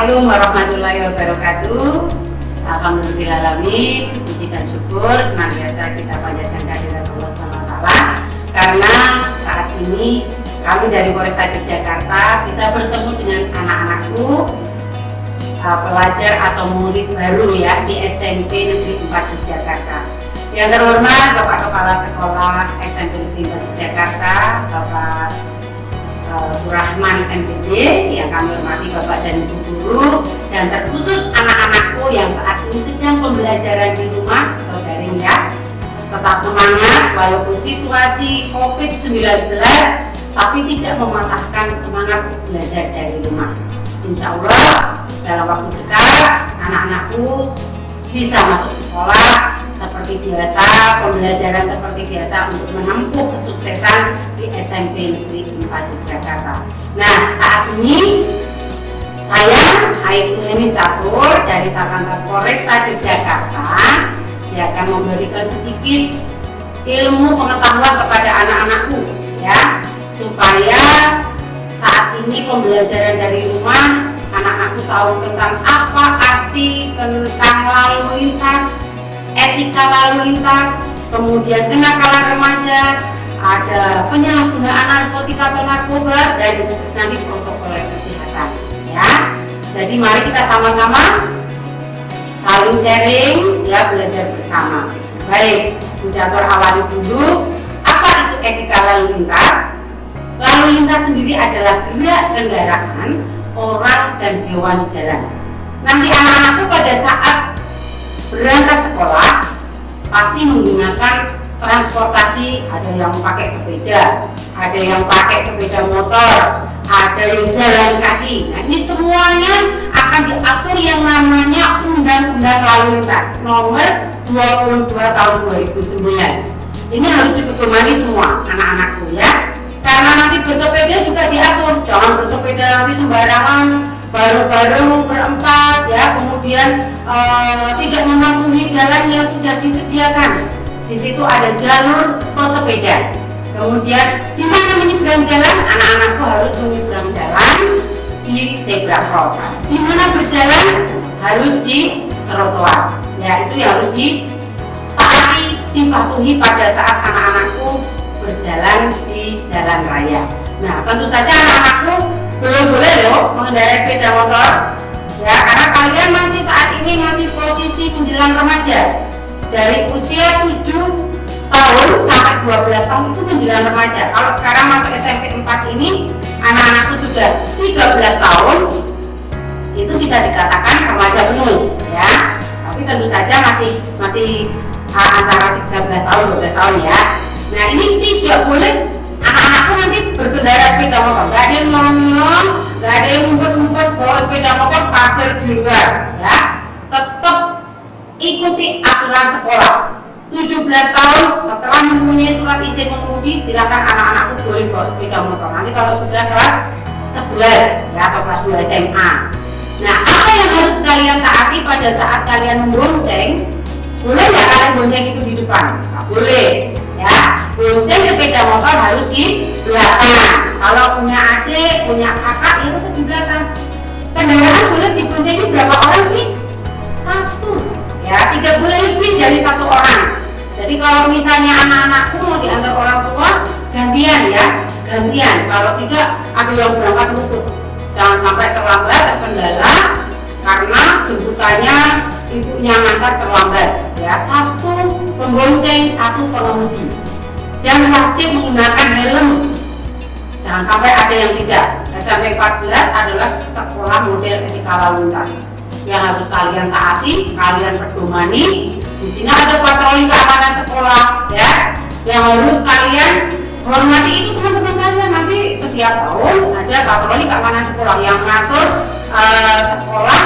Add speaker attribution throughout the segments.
Speaker 1: Assalamualaikum warahmatullahi wabarakatuh. Alhamdulillahirrahmanirrahim. Puji dan syukur senantiasa kita panjatkan kehadirat Allah SWT, karena saat ini kami dari Polresta Yogyakarta bisa bertemu dengan anak-anakku, pelajar atau murid baru ya di SMP Negeri 4 Yogyakarta. Yang terhormat Bapak Kepala Sekolah SMP Negeri 4 Yogyakarta, Bapak Surahman MPD, yang kami hormati Bapak dan Ibu Guru, dan terkhusus anak-anakku yang saat ini sedang pembelajaran di rumah atau daring ya. Tetap semangat walaupun situasi COVID-19, tapi tidak mematahkan semangat belajar dari rumah. Insya Allah dalam waktu dekat anak-anakku bisa masuk sekolah seperti biasa, pembelajaran seperti biasa untuk menempuh kesuksesan di SMP Negeri 4 Yogyakarta. Nah, saat ini saya Aibtu Eni Catur dari Satlantas Polresta Yogyakarta yang akan memberikan sedikit ilmu pengetahuan kepada anak-anakku ya, supaya saat ini pembelajaran dari rumah anak-anakku tahu tentang apa arti tentang lalu lintas, etika lalu lintas, kemudian kenakalan remaja, ada penyalahgunaan narkotika atau narkoba, dan nanti protokol kesehatan ya. Jadi mari kita sama-sama saling sharing ya, belajar bersama. Baik, Bu Catur awali dulu, apa itu etika lalu lintas? Lalu lintas sendiri adalah gerak kendaraan orang dan hewan di jalan. Nanti anak-anakku pada saat berangkat sekolah pasti menggunakan transportasi, ada yang pakai sepeda, ada yang pakai sepeda motor, ada yang jalan kaki. Nah, ini semuanya akan diatur yang namanya Undang-Undang Lalu Lintas nomor 22 tahun 2009. Ini harus dipedomani semua anak-anakku ya, karena nanti bersepeda juga diatur, jangan bersepeda nanti sembarangan bareng-bareng berempat ya, kemudian tidak mematuhi jalan yang sudah disediakan. Di situ ada jalur pesepeda. Kemudian di mana menyeberang jalan, anak-anakku harus menyeberang jalan di zebra cross. Di mana berjalan harus di trotoar. Ya, itu yang harus ditaati, dipatuhi pada saat anak-anakku berjalan di jalan raya. Nah, tentu saja anak-anakku belum boleh loh mengendarai sepeda motor ya, karena kalian masih saat ini masih posisi menjelang remaja. Dari usia 7 tahun sampai 12 tahun itu menjelang remaja. Kalau sekarang masuk SMP 4 ini anak-anakku sudah 13 tahun, itu bisa dikatakan remaja penuh ya. Tapi tentu saja masih antara 13 tahun 12 tahun ya. Nah, ini tidak boleh anak-anakku nanti berkendara sepeda motor, nggak ada yang nyolong, nggak ada yang ngumpet-ngumpet bawa sepeda motor parkir di luar ya. Tetap ikuti aturan sekolah. 17 tahun setelah mempunyai surat izin mengemudi, silakan anak-anakku boleh bawa sepeda motor. Nanti kalau sudah kelas 11 ya, atau kelas 2 SMA. Nah, apa yang harus kalian taati pada saat kalian membonceng? Boleh nggak kalian bonceng itu di depan? Nggak boleh ya. Bonceng sepeda motor harus di belakang. Kalau punya adik, punya kakak, ya tetap di belakang. Kendaraan boleh diboncengi berapa orang sih? 1 ya, tidak boleh lebih dari 1 orang. Jadi kalau misalnya anak-anakku mau diantar orang tua, gantian ya, gantian. Kalau tidak, ada yang berangkat luput. Jangan sampai terlambat, terkendala karena jemputannya ibunya ngantar terlambat ya. 1 pembonceng, 1 pengemudi, dan wajib menggunakan helm. Jangan sampai ada yang tidak. SMP 14 adalah sekolah model etika lalu lintas yang harus kalian taati, kalian pedomani. Di sini ada patroli keamanan sekolah ya, yang harus kalian hormati. Itu teman-teman kalian, nanti setiap tahun ada patroli keamanan sekolah yang mengatur sekolah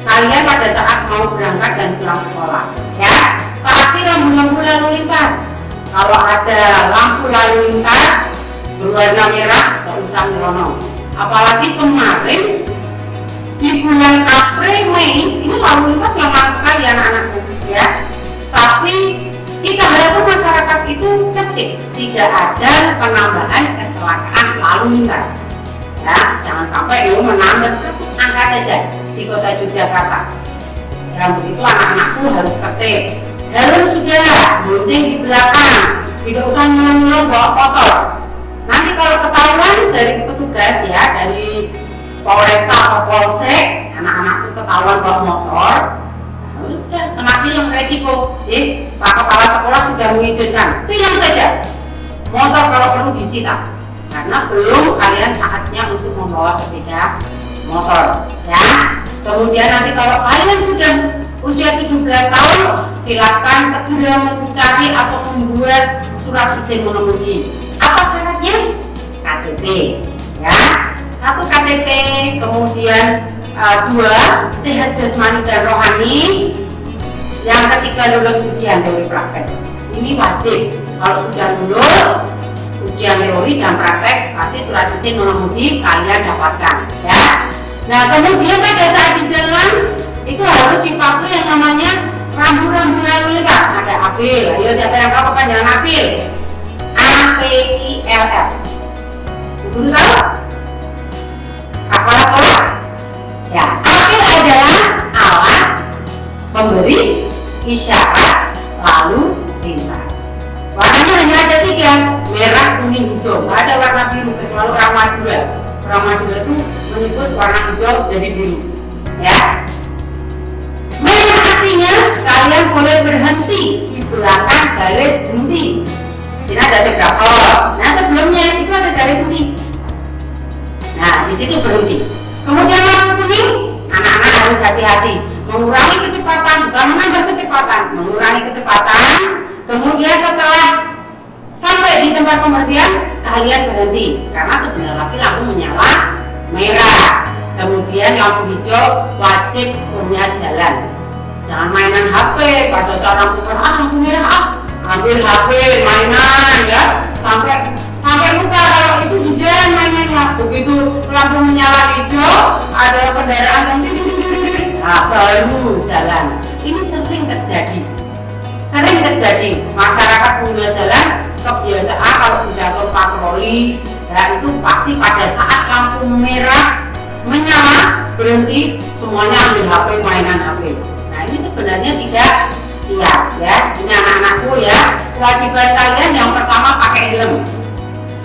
Speaker 1: kalian pada saat mau berangkat dan pulang sekolah ya. Taati rambu-rambu lalu lintas. Kalau ada lampu lalu lintas berwarna merah, gak usah nyelonong. Apalagi kemarin di bulan April, Mei, ini lalu lintas lama sekali anak-anakku ya. Tapi kita harapkan masyarakat itu tertib, tidak ada penambahan kecelakaan lalu lintas Ya, jangan sampai menambah satu angka saja di kota Yogyakarta. Ya, untuk itu anak-anakku harus tertib. Helm sudah, bonceng di belakang, tidak usah nyolong-nyolong bawa kotor. Nanti kalau ketahuan dari petugas ya, dari Polresta atau Polsek, anak-anakku ketahuan bawa motor, udah kena tilang resiko. Pak Kepala Sekolah sudah mengizinkan, tilang saja. Motor kalau perlu disita. Karena belum kalian saatnya untuk membawa sepeda motor ya. Kemudian nanti kalau kalian sudah usia 17 tahun, silakan segera mencari atau membuat surat izin mengemudi. Apa syaratnya? KTP ya, 1 KTP, kemudian 2 sehat jasmani dan rohani, yang ketiga lulus ujian teori praktek. Ini wajib. Kalau sudah lulus ujian teori dan praktek, pasti surat izin mengemudi kalian dapatkan ya. Nah, kemudian pada saat di jalan itu harus dipatuhi yang namanya rambu-rambu lalu lintas. Ada APIL. Ayo, siapa yang tahu kepanjangan APIL? APILL. Guru tahu? Kepala sekolah? Ya, APIL adalah alat pemberi isyarat lalu lintas. Warnanya hanya ada 3, merah, kuning, hijau. Nggak ada warna biru kecuali orang Madura. Orang Madura itu menyebut warna hijau jadi biru. Ya. Merah artinya kalian boleh berhenti di belakang garis henti. Sini ada zebra cross. Nah, sebelumnya itu ada garis henti. Nah, di situ berhenti. Kemudian lampu kuning, anak-anak harus hati-hati, mengurangi kecepatan, bukan menambah kecepatan, mengurangi kecepatan. Kemudian setelah sampai di tempat pemberhentian, kalian berhenti karena sebentar lagi lampu menyala merah. Kemudian lampu hijau, wajib punya jalan. Jangan mainan HP pada saat lampu merah, lampu merah, ambil HP mainan ya, sampai lupa kalau itu di jalan mainannya. Begitu lampu menyala hijau, ada kendaraan yang baru jalan. Ini sering terjadi. Masyarakat pengguna jalan kebiasaan kalau sudah patroli ya, itu pasti pada saat lampu merah menyala berhenti, semuanya ambil HP, mainan HP. Nah, ini sebenarnya tidak siap ya. Ini anak-anakku ya, kewajiban kalian yang pertama pakai helm.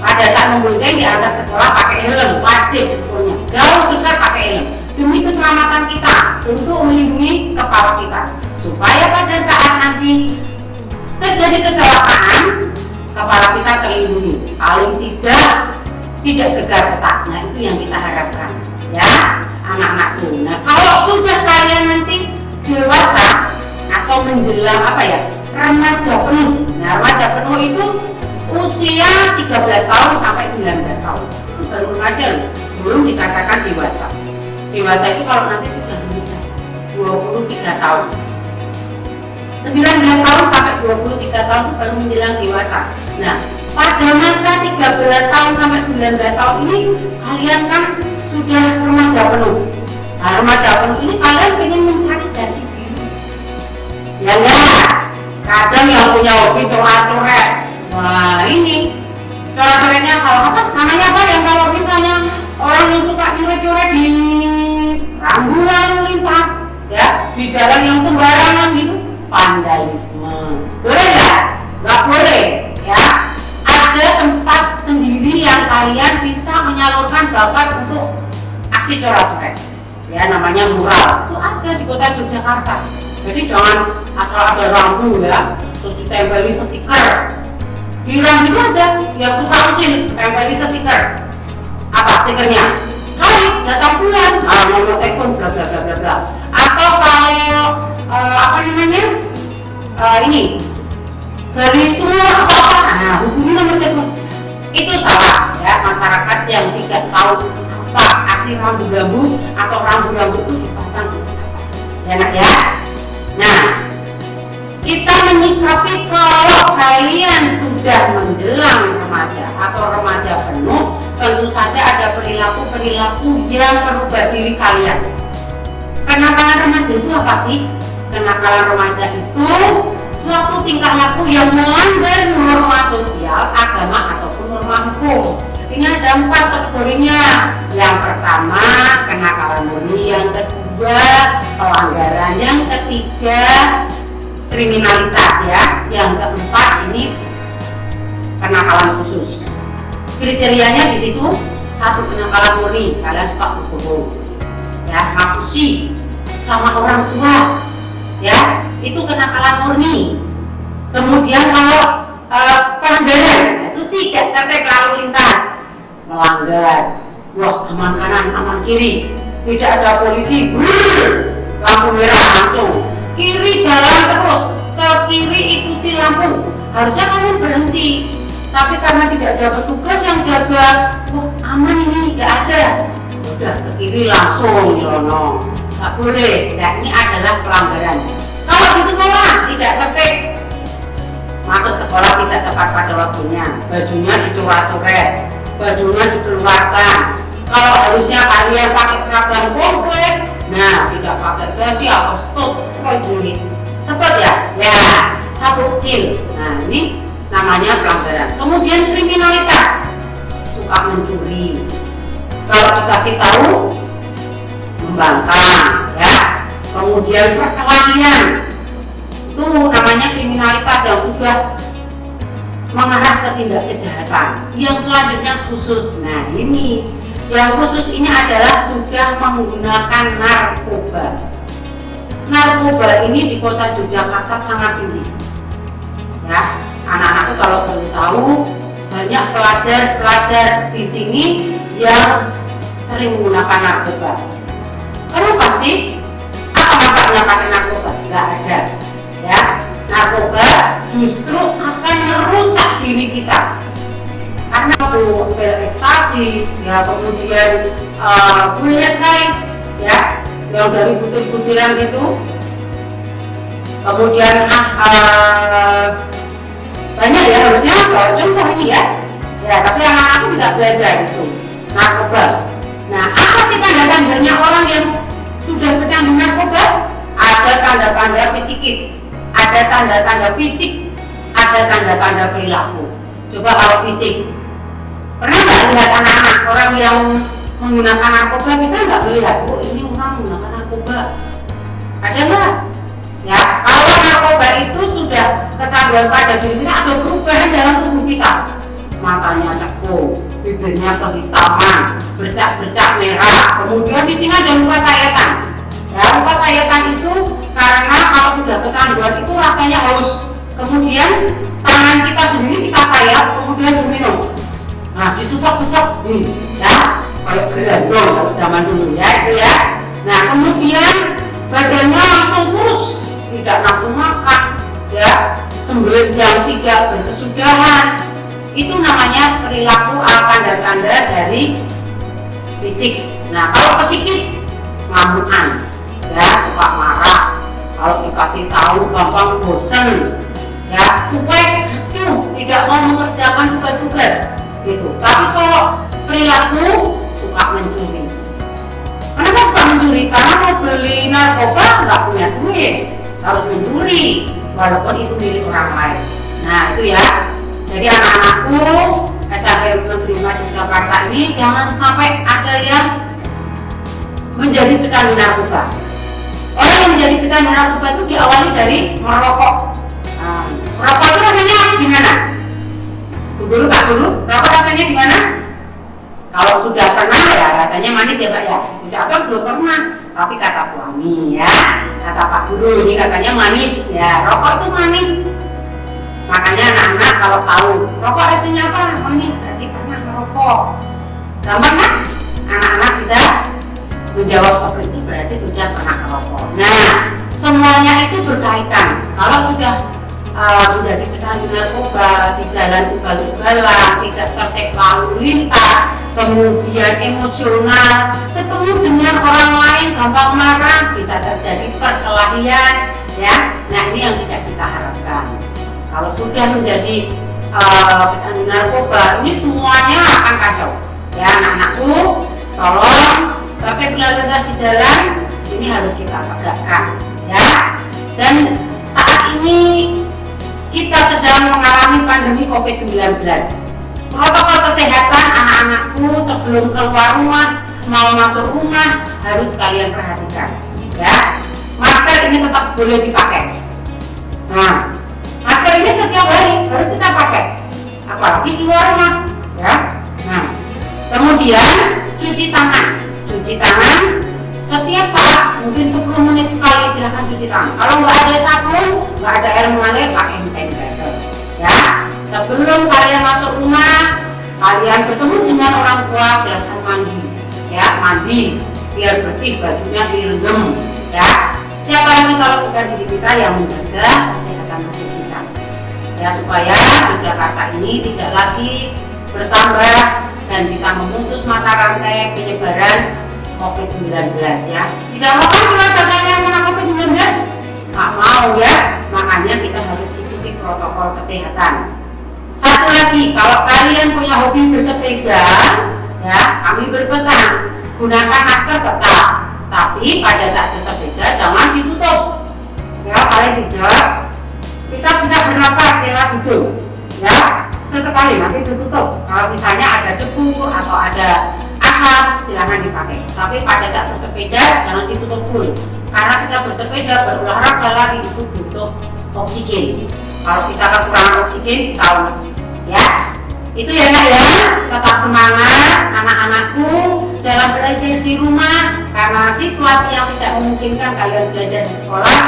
Speaker 1: Pada saat membonceng di antar sekolah pakai helm, wajib hukumnya. Jauh dekat pakai helm demi keselamatan kita, untuk melindungi kepala kita, supaya pada saat nanti terjadi kecelakaan kepala kita terlindungi, paling tidak gegar otak. Nah, itu yang kita harapkan ya anak-anakku. Nah, kalau sudah kalian nanti dewasa atau menjelang remaja penuh. Nah, remaja penuh itu usia 13 tahun sampai 19 tahun. Itu baru remaja, belum dikatakan dewasa. Dewasa itu kalau nanti sudah menikah 23 tahun. 19 tahun sampai 23 tahun itu baru menjelang dewasa. Nah, pada masa 13 tahun sampai 19 tahun ini kalian kan sudah remaja penuh. Nah, remaja penuh ini kalian pengen mencari jati diri. Ya enggak? Kadang yang punya hobi coret-coret. Wah, ini coret-coretnya salah apa? Namanya apa yang kalau misalnya orang yang suka coret-coret di rambu lalu lintas ya, di jalan yang sembarangan gitu, vandalisme. Boleh nggak? Nggak boleh ya. Ada tempat sendiri yang kalian bisa menyalurkan bakat untuk aksi coret-coret ya, namanya mural. Itu ada di kota Yogyakarta. Jadi jangan asal ada rambu ya terus ditempeli stiker. Di rambu itu ada yang suka usil tempeli stiker. Apa stikernya? Hai, datang bulan, nomor telepon bla bla bla bla bla. Atau kalau ini dari semua apa hubungi nomor telepon. Itu salah ya, masyarakat yang tidak tahu apa arti rambu-rambu atau rambu-rambu itu dipasang untuk apa ya nak ya. Nah, kita menyikapi kalau kalian sudah menjelang remaja atau remaja penuh, tentu saja ada perilaku-perilaku yang merubah diri kalian. Kenakalan remaja itu apa sih? Kenakalan remaja itu suatu tingkah laku yang melanggar norma sosial, agama ataupun norma hukum. Ini ada 4 kategorinya. Yang pertama kenakalan murni, yang kedua pelanggaran, yang ketiga kriminalitas ya, yang keempat ini kenakalan khusus. Kriterianya di situ, 1 kenakalan murni, kalian suka berbohong, ya, ngapusi sama orang tua, ya, itu kenakalan murni. Kemudian kalau pelanggaran itu tidak tertib lalu lintas, melanggar, wah aman kanan aman kiri, tidak ada polisi, lampu merah langsung kiri, jalan terus ke kiri, ikuti lampu, harusnya kalian berhenti, tapi karena tidak ada petugas yang jaga, wah aman ini, nggak ada, udah ke kiri langsung nyelonong, nggak boleh. Nah ini adalah pelanggaran. Kalau di sekolah tidak tertib, masuk sekolah tidak tepat pada waktunya, bajunya dicoret-coret, bajunya dikeluarkan, kalau harusnya kalian pakai seragam komplit, nah tidak pakai dasi atau stut ya, sapu kecil. Nah ini namanya pelanggaran. Kemudian kriminalitas, suka mencuri, kalau dikasih tahu membangkang, ya. Kemudian perkelahian, itu namanya kriminalitas yang sudah mengarah ke tindak kejahatan. Yang selanjutnya khusus. Nah ini yang khusus ini adalah sudah menggunakan narkoba. Narkoba ini di kota Yogyakarta sangat tinggi, ya. Anak-anakku kalau perlu tahu, banyak pelajar di sini yang sering menggunakan narkoba. Kenapa sih? Apa manfaatnya pakai narkoba? Nggak ada, ya. Narkoba justru akan merusak diri kita, karena pil ekstasi, ya, kemudian banyak sekali, ya, yang dari butir-butiran gitu, kemudian banyak ya, harusnya contoh ini ya, tapi anak-anakku bisa belajar itu narkoba. Nah apa sih tanda-tandanya orang yang sudah pecandu narkoba? Ada tanda-tanda psikis, ada tanda-tanda fisik, ada tanda-tanda perilaku. Coba kalau fisik, pernah nggak lihat anak-anak orang yang menggunakan narkoba, bisa nggak melihat, oh ini orang menggunakan narkoba, ada nggak? Ya, kalau narkoba itu sudah kecanduan pada diri kita, ada perubahan dalam tubuh kita, matanya cekung, bibirnya kehitaman, bercak-bercak merah, kemudian di sini ada luka sayatan. Ya, luka sayatan itu karena kalau sudah kecanduan itu rasanya haus, kemudian tangan kita sendiri kita sayat, kemudian diminum. Nah, disesok-sesok, ya, kayak gerandong kalau zaman dulu ya, itu ya. Nah, kemudian badannya langsung kurus, tidak nafsu makan, ya, sembelit yang tidak berkesudahan. Itu namanya perilaku tanda-tanda dari fisik. Nah, kalau psikis, ngamukan, ya, suka marah, kalau dikasih tahu gampang bosen, ya, cuek, tidak mau mengerjakan tugas-tugas gitu. Tapi kalau perilaku, suka mencuri. Kenapa suka mencuri? Karena mau beli narkoba nggak punya duit, harus mencuri walaupun itu milik orang lain. Nah itu ya, jadi anak-anakku SMP Negeri 4 Yogyakarta ini jangan sampai ada yang menjadi pecandu narkoba. Orang yang menjadi pecandu narkoba itu diawali dari merokok. Merokok itu rasanya gimana? Bu Guru, Pak Guru, rokok rasanya gimana? Kalau sudah pernah ya rasanya manis ya Pak ya. Ucapkan belum pernah, tapi kata suami ya, kata Pak Guru ini katanya manis ya. Rokok itu manis. Makanya anak-anak kalau tahu rokok rasanya apa, manis, berarti pernah merokok. Gampang kan? Anak-anak bisa menjawab seperti itu, berarti sudah pernah merokok. Nah, semuanya itu berkaitan. Kalau sudah menjadi pecandu narkoba, di jalan ugal-ugalan, tidak tertib lalu lintas, kemudian emosional, ketemu dengan orang lain gampang marah, bisa terjadi perkelahian, ya. Nah ini yang tidak kita harapkan. Kalau sudah menjadi pecandu narkoba, ini semuanya akan kacau. Ya anak-anakku, tolong tertib lalu lintas di jalan ini harus kita tegakkan, ya. Dan saat ini kita sedang mengalami pandemi COVID-19. Protokol kesehatan anak anak-anakku sebelum keluar rumah, mau masuk rumah harus kalian perhatikan. Ya, masker ini tetap boleh dipakai. Nah, masker ini setiap hari harus kita pakai, apalagi keluar rumah. Ya, nah, kemudian cuci tangan. Cuci tangan setiap saat, mungkin 10 menit sekali silahkan cuci tangan. Kalau nggak ada sabun, nggak ada air mengalir, pakai hand sanitizer. Ya, sebelum kalian masuk rumah, kalian bertemu dengan orang tua, silahkan mandi. Ya, mandi biar bersih, bajunya direndam. Ya, siapa lagi kalau bukan diri kita yang menjaga kesehatan tubuh kita. Ya, supaya Yogyakarta ini tidak lagi bertambah dan kita memutus mata rantai penyebaran COVID-19 ya. Tidak mau kan keluarga kalian kena COVID-19? Nggak mau ya, makanya kita harus ikuti protokol kesehatan. Satu lagi, kalau kalian punya hobi bersepeda, ya kami berpesan gunakan masker tetap, tapi pada saat bersepeda jangan ditutup. Ya, paling tidak kita bisa bernafas lewat hidung. Ya, sesekali nanti ditutup. Kalau misalnya ada debu atau ada asap, silahkan dipakai. Tapi pada saat bersepeda jangan ditutup full, karena kita bersepeda berolahraga lari itu butuh oksigen. Kalau kita kekurangan oksigen, kita lemes. Ya, itu ya Nak ya. Tetap semangat anak-anakku dalam belajar di rumah, karena situasi yang tidak memungkinkan kalian belajar di sekolah.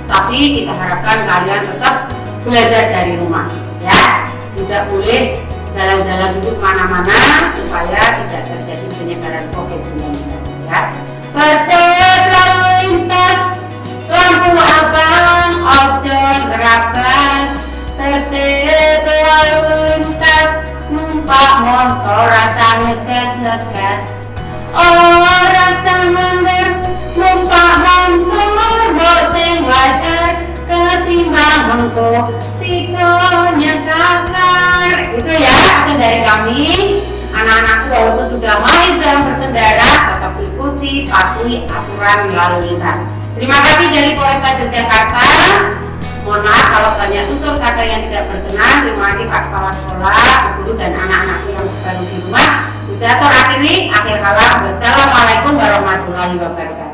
Speaker 1: Tapi kita harapkan kalian tetap belajar dari rumah. Ya, tidak boleh jalan-jalan dulu kemana-mana supaya tidak terjadi penyebaran COVID-19 ya. Tertib lalu lintas, lampu abang, ojol berabas. Tertib lalu lintas, numpak motor rasa ngegas-ngegas. Oh rasa mundur, numpak motor boseng wajar ketimbang mengko tidurnya kakar. Itu ya pesan dari kami. Anak-anakku walaupun sudah mahir dalam berkendara, tetap ikuti, patuhi aturan lalu lintas. Terima kasih dari Polresta Yogyakarta. Mohon maaf kalau banyak tutur kata yang tidak berkenan. Terima kasih Pak Kepala Sekolah, guru dan anak-anakku yang baru di rumah. Akhir kalam. Wassalamualaikum warahmatullahi wabarakatuh.